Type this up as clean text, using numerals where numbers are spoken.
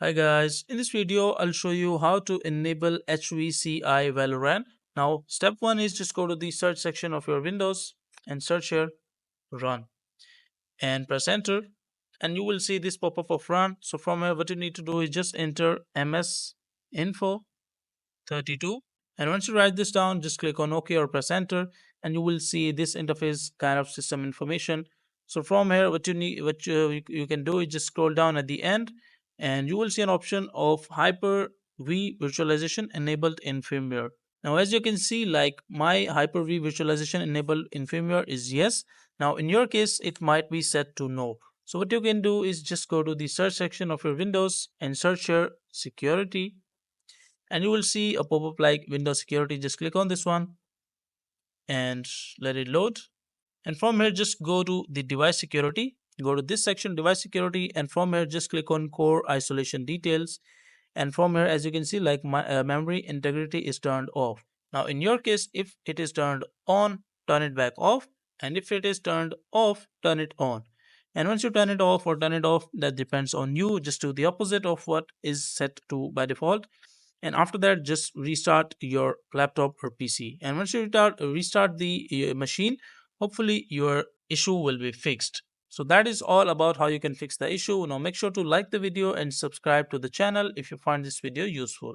Hi guys, in this video I'll show you how to enable HVCI Valorant. Now step 1 is just go to the search section of your Windows and search here run and press enter and you will see this pop-up of run. So from here what you need to do is just enter ms info 32 and once you write this down just click on OK or press enter and you will see this interface kind of system information. So from here what you need you can do is just scroll down at the end and you will see an option of Hyper-V virtualization enabled in firmware. Now as you can see, like my Hyper-V virtualization enabled in firmware is yes. Now in your case it might be set to no. So what you can do is just go to the search section of your Windows and search here security and you will see a pop-up like Windows security. Just click on this one and let it load, and from here just go to the device security, go to this section device security, and from here just click on core isolation details, and from here as you can see, like my memory integrity is turned off. Now in your case, if it is turned on, turn it back off, and if it is turned off, turn it on. And once you turn it off or turn it off, that depends on you. Just do the opposite of what is set to by default, and after that just restart your laptop or PC, and once you restart the machine, hopefully your issue will be fixed. So that is all about how you can fix the issue. Now make sure to like the video and subscribe to the channel if you find this video useful.